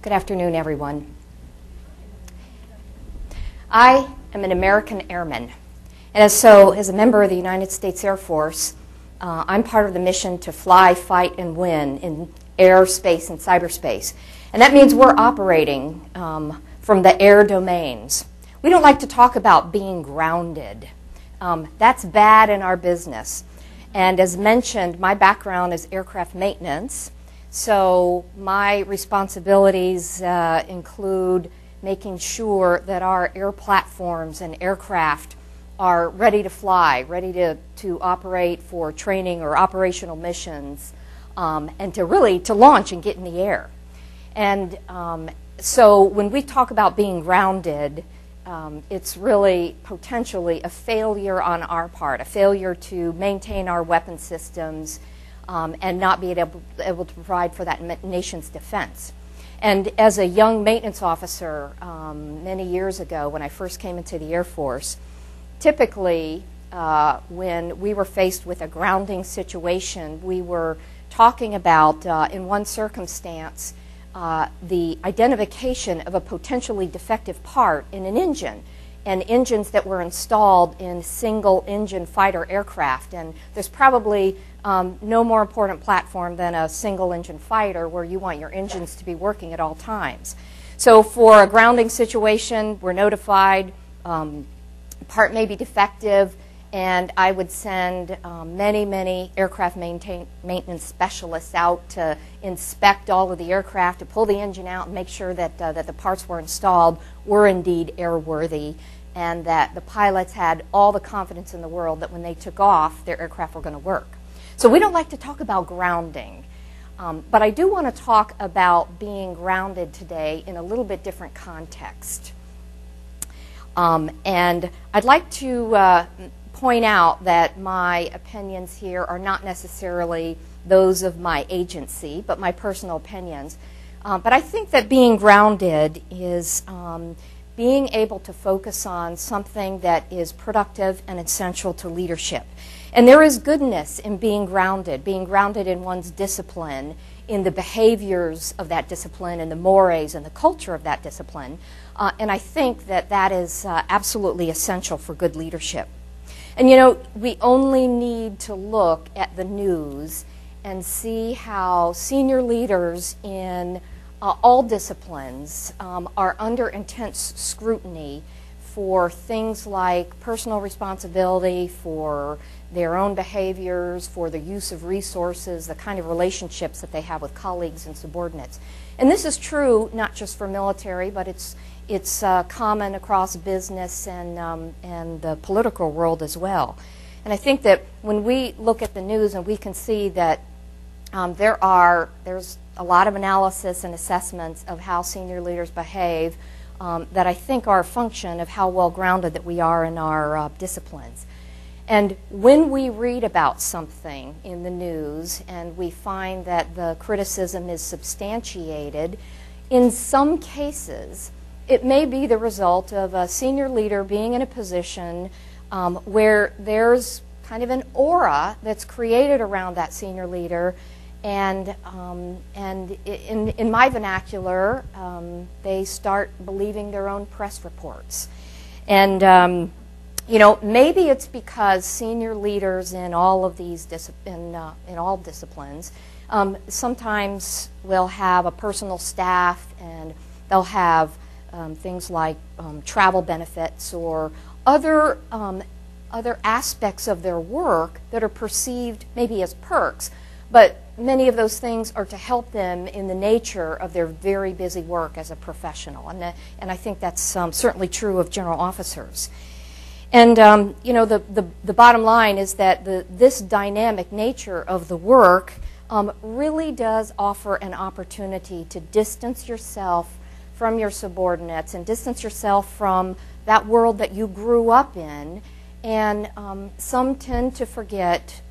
Good afternoon, everyone. I am an American airman, and as a member of the United States Air Force, I'm part of the mission to fly, fight, and win in air, space, and cyberspace. And that means we're operating from the air domains. We don't like to talk about being grounded. That's bad in our business. And as mentioned, my background is aircraft maintenance. So my responsibilities include making sure that our air platforms and aircraft are ready to fly, ready to operate for training or operational missions, and to launch and get in the air. And so when we talk about being grounded, it's really potentially a failure on our part, a failure to maintain our weapon systems and not be able to provide for that nation's defense. And as a young maintenance officer many years ago when I first came into the Air Force, typically when we were faced with a grounding situation, we were talking about, in one circumstance, the identification of a potentially defective part in an engine, and engines that were installed in single-engine fighter aircraft. And there's probably no more important platform than a single-engine fighter where you want your engines to be working at all times. So for a grounding situation, we're notified, part may be defective, and I would send many aircraft maintenance specialists out to inspect all of the aircraft, to pull the engine out and make sure that the parts were installed were indeed airworthy, and that the pilots had all the confidence in the world that when they took off, their aircraft were going to work. So we don't like to talk about grounding, but I do want to talk about being grounded today in a little bit different context. And I'd like to point out that my opinions here are not necessarily those of my agency, but my personal opinions. But I think that being grounded is being able to focus on something that is productive and essential to leadership. And there is goodness in being grounded in one's discipline, in the behaviors of that discipline, and the mores and the culture of that discipline. And I think that that is absolutely essential for good leadership. And you know, we only need to look at the news and see how senior leaders in all disciplines are under intense scrutiny for things like personal responsibility, for their own behaviors, for the use of resources, the kind of relationships that they have with colleagues and subordinates. And this is true not just for military, but it's common across business and the political world as well. And I think that when we look at the news and we can see that there's a lot of analysis and assessments of how senior leaders behave that I think are a function of how well grounded that we are in our disciplines. And when we read about something in the news and we find that the criticism is substantiated, in some cases it may be the result of a senior leader being in a position where there's kind of an aura that's created around that senior leader, and in my vernacular, they start believing their own press reports. And you know, maybe it's because senior leaders in all of these in all disciplines sometimes will have a personal staff, and they'll have things like travel benefits or other aspects of their work that are perceived maybe as perks, but many of those things are to help them in the nature of their very busy work as a professional. And I think that's certainly true of general officers. And you know, the bottom line is that this dynamic nature of the work really does offer an opportunity to distance yourself from your subordinates and distance yourself from that world that you grew up in. And some tend to forget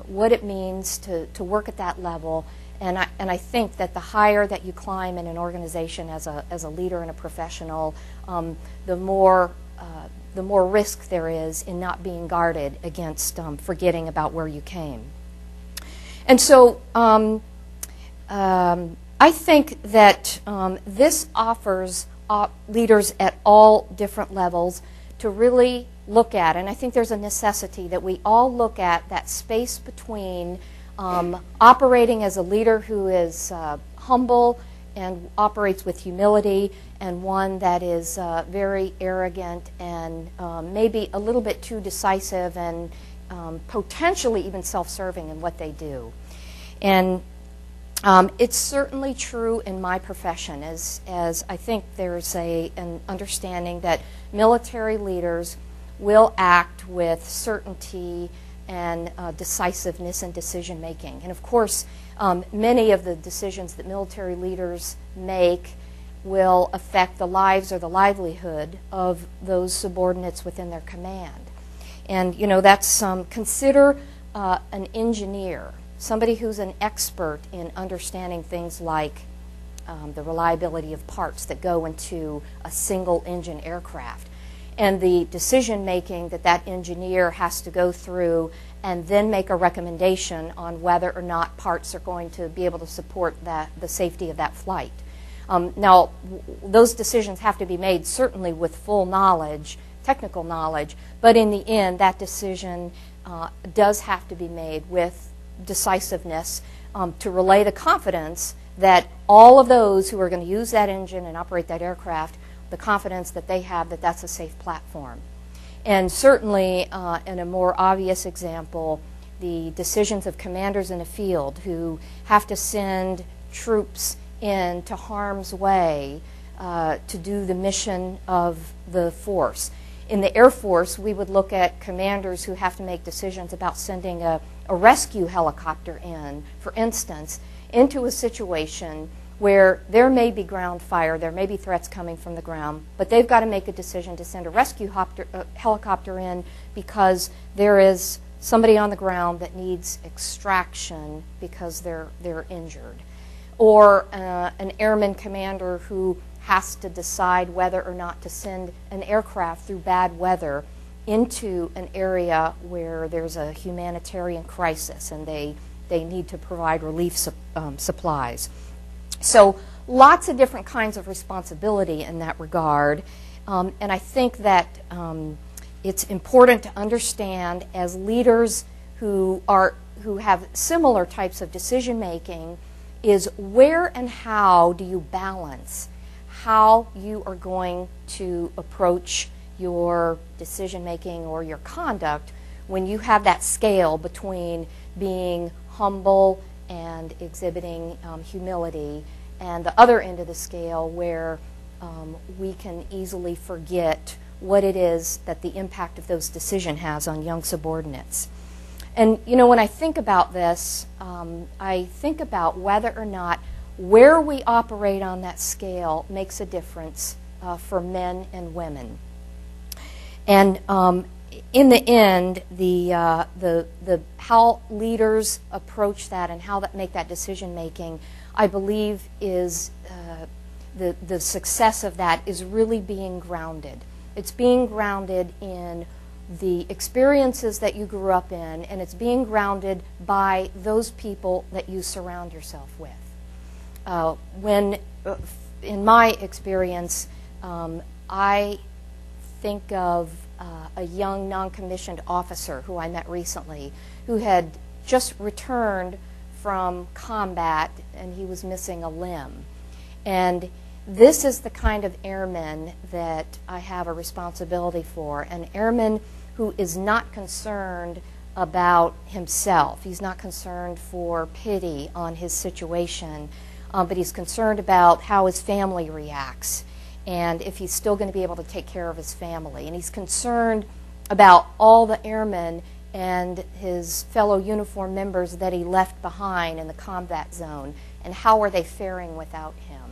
what it means to work at that level. And I think that the higher that you climb in an organization as a leader and a professional, the more risk there is in not being guarded against forgetting about where you came. And so I think that this offers leaders at all different levels to really look at, and I think there's a necessity that we all look at that space between operating as a leader who is humble and operates with humility, and one that is very arrogant and maybe a little bit too decisive and potentially even self-serving in what they do. And it's certainly true in my profession, as I think there's an understanding that military leaders will act with certainty and decisiveness in decision making. And of course, many of the decisions that military leaders make will affect the lives or the livelihood of those subordinates within their command. And you know, that's consider an engineer, somebody who's an expert in understanding things like the reliability of parts that go into a single engine aircraft, and the decision making that that engineer has to go through and then make a recommendation on whether or not parts are going to be able to support the safety of that flight. Now, those decisions have to be made certainly with full knowledge, technical knowledge, but in the end that decision does have to be made with decisiveness to relay the confidence that all of those who are going to use that engine and operate that aircraft, the confidence that they have that that's a safe platform. And certainly, in a more obvious example, the decisions of commanders in a field who have to send troops into harm's way to do the mission of the force. In the Air Force, we would look at commanders who have to make decisions about sending a rescue helicopter in, for instance, into a situation where there may be ground fire, there may be threats coming from the ground, but they've got to make a decision to send a rescue helicopter in because there is somebody on the ground that needs extraction because they're injured. Or an airman commander who has to decide whether or not to send an aircraft through bad weather into an area where there's a humanitarian crisis and they need to provide relief supplies. So lots of different kinds of responsibility in that regard, and I think that it's important to understand as leaders who have similar types of decision making is where and how do you balance how you are going to approach your decision making or your conduct when you have that scale between being humble and exhibiting humility, and the other end of the scale where we can easily forget what it is that the impact of those decisions has on young subordinates. And you know, when I think about this, I think about whether or not where we operate on that scale makes a difference for men and women. And in the end, the how leaders approach that and how that make that decision making, I believe, is the success of that is really being grounded. It's being grounded in the experiences that you grew up in, and it's being grounded by those people that you surround yourself with. In my experience, I think of a young non-commissioned officer who I met recently who had just returned from combat and he was missing a limb. And this is the kind of airman that I have a responsibility for, an airman who is not concerned about himself. He's not concerned for pity on his situation, but he's concerned about how his family reacts and if he's still going to be able to take care of his family. And he's concerned about all the airmen and his fellow uniform members that he left behind in the combat zone, and how are they faring without him.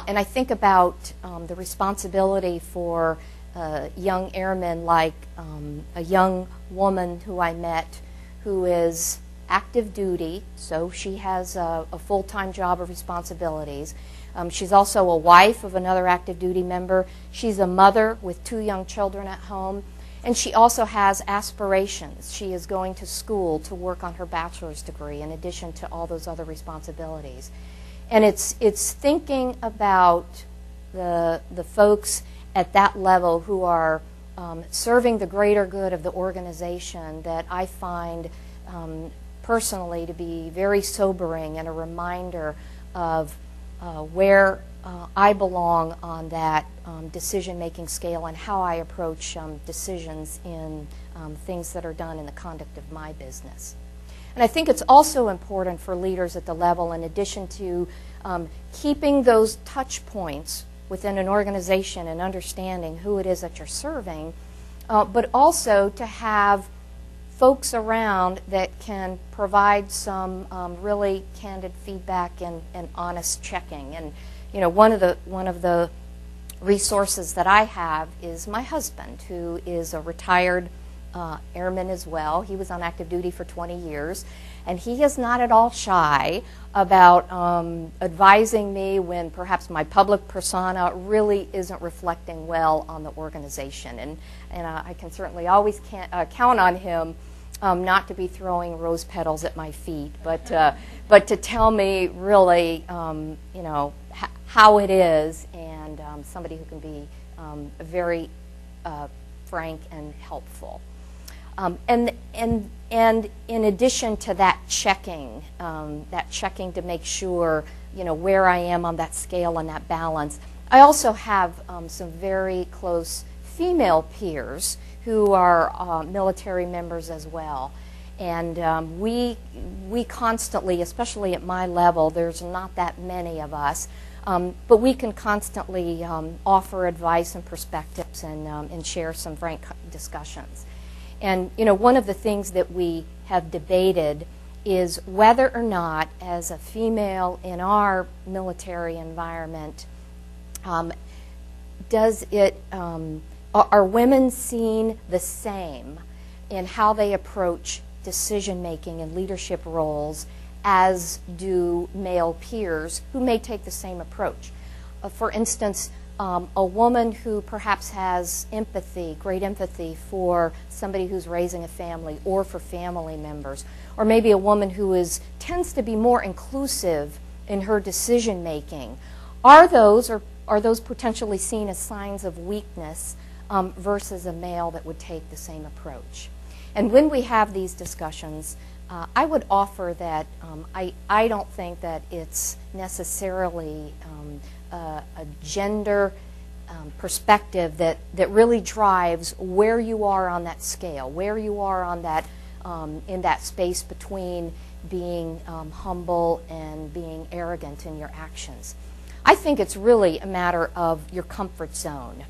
And I think about the responsibility for young airmen like a young woman who I met who is active duty, so she has a full-time job of responsibilities. She's also a wife of another active duty member. She's a mother with 2 young children at home. And she also has aspirations. She is going to school to work on her bachelor's degree in addition to all those other responsibilities. And it's thinking about the folks at that level who are serving the greater good of the organization that I find personally to be very sobering and a reminder of where I belong on that decision-making scale and how I approach decisions in things that are done in the conduct of my business. And I think it's also important for leaders at the level, in addition to keeping those touch points within an organization and understanding who it is that you're serving, but also to have folks around that can provide some really candid feedback and honest checking. And one of the resources that I have is my husband, who is a retired airman as well. He was on active duty for 20 years, and he is not at all shy about advising me when perhaps my public persona really isn't reflecting well on the organization. And I can certainly always count on him not to be throwing rose petals at my feet, but to tell me really, how it is, and somebody who can be very frank and helpful. And in addition to that checking to make sure where I am on that scale and that balance, I also have some very close female peers who are military members as well. And we constantly, especially at my level, there's not that many of us, but we can constantly offer advice and perspectives and share some frank discussions. And one of the things that we have debated is whether or not, as a female in our military environment, are women seen the same in how they approach decision-making and leadership roles as do male peers who may take the same approach? For instance, a woman who perhaps has great empathy for somebody who's raising a family or for family members, or maybe a woman who tends to be more inclusive in her decision-making. Are those potentially seen as signs of weakness versus a male that would take the same approach? And when we have these discussions, I would offer that I don't think that it's necessarily a gender perspective that really drives where you are on that scale, where you are on that in that space between being humble and being arrogant in your actions. I think it's really a matter of your comfort zone,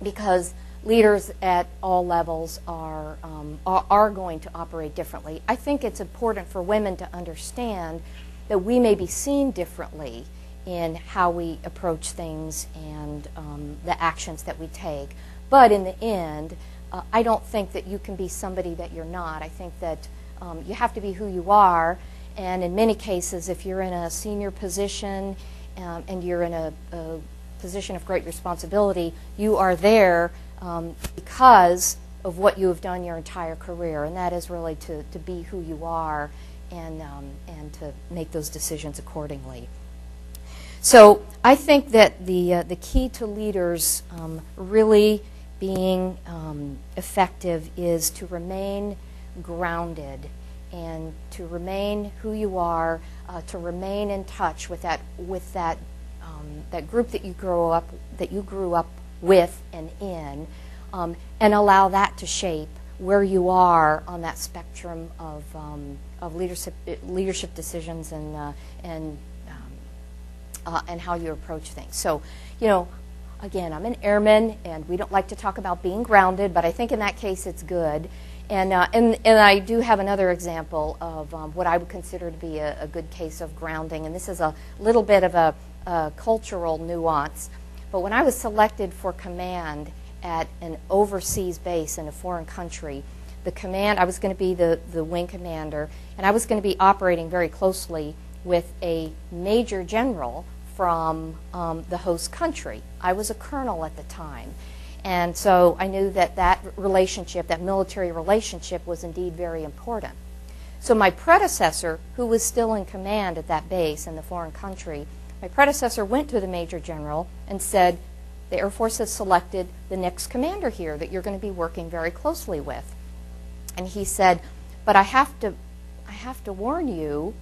because leaders at all levels are going to operate differently. I think it's important for women to understand that we may be seen differently in how we approach things and the actions that we take. But in the end, I don't think that you can be somebody that you're not. I think that you have to be who you are, and in many cases, if you're in a senior position and you're in a position of great responsibility, you are there because of what you have done your entire career, and that is really to be who you are and to make those decisions accordingly. So I think that the key to leaders really being effective is to remain grounded and to remain who you are, to remain in touch with that group that you grew up with and in, and allow that to shape where you are on that spectrum of leadership decisions and how you approach things. So, again, I'm an airman, and we don't like to talk about being grounded, but I think in that case it's good. And I do have another example of what I would consider to be a good case of grounding, and this is a little bit of a cultural nuance. But when I was selected for command at an overseas base in a foreign country, I was going to be the wing commander, and I was going to be operating very closely with a major general from the host country. I was a colonel at the time. And so I knew that that relationship, that military relationship, was indeed very important. So my predecessor, who was still in command at that base in the foreign country, my predecessor went to the Major General and said, the Air Force has selected the next commander here that you're going to be working very closely with. And he said, but I have to warn you,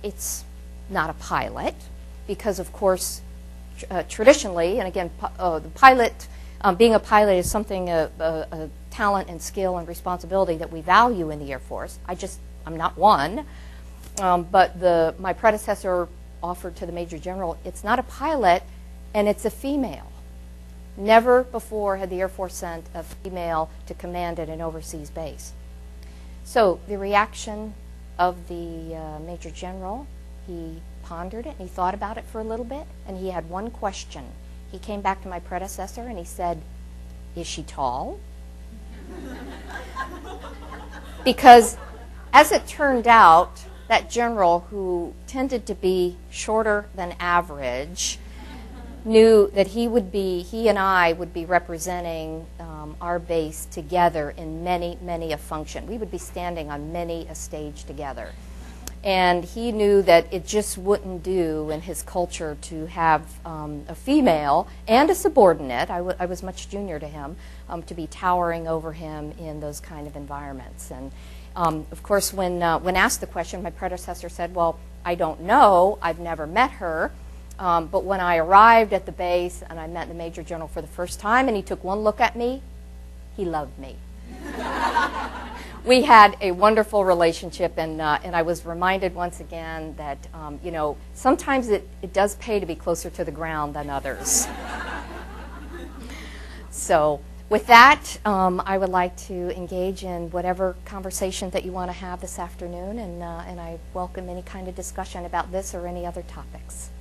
it's not a pilot, because of course, traditionally, and again, the pilot, being a pilot is something, a talent and skill and responsibility that we value in the Air Force. I'm not one, but my predecessor offered to the Major General, it's not a pilot, and it's a female. Never before had the Air Force sent a female to command at an overseas base. So the reaction of the Major General, he pondered it, and he thought about it for a little bit, and he had one question. He came back to my predecessor and he said, is she tall? Because as it turned out, that general, who tended to be shorter than average, knew that he and I would be representing our base together in many a function. We would be standing on many a stage together. And he knew that it just wouldn't do in his culture to have a female and a subordinate, I was much junior to him, to be towering over him in those kind of environments. And of course, when asked the question, my predecessor said, well, I don't know, I've never met her, but when I arrived at the base and I met the Major General for the first time and he took one look at me, he loved me. We had a wonderful relationship, and I was reminded once again that, you know, sometimes it does pay to be closer to the ground than others. So with that, I would like to engage in whatever conversation that you want to have this afternoon, and I welcome any kind of discussion about this or any other topics.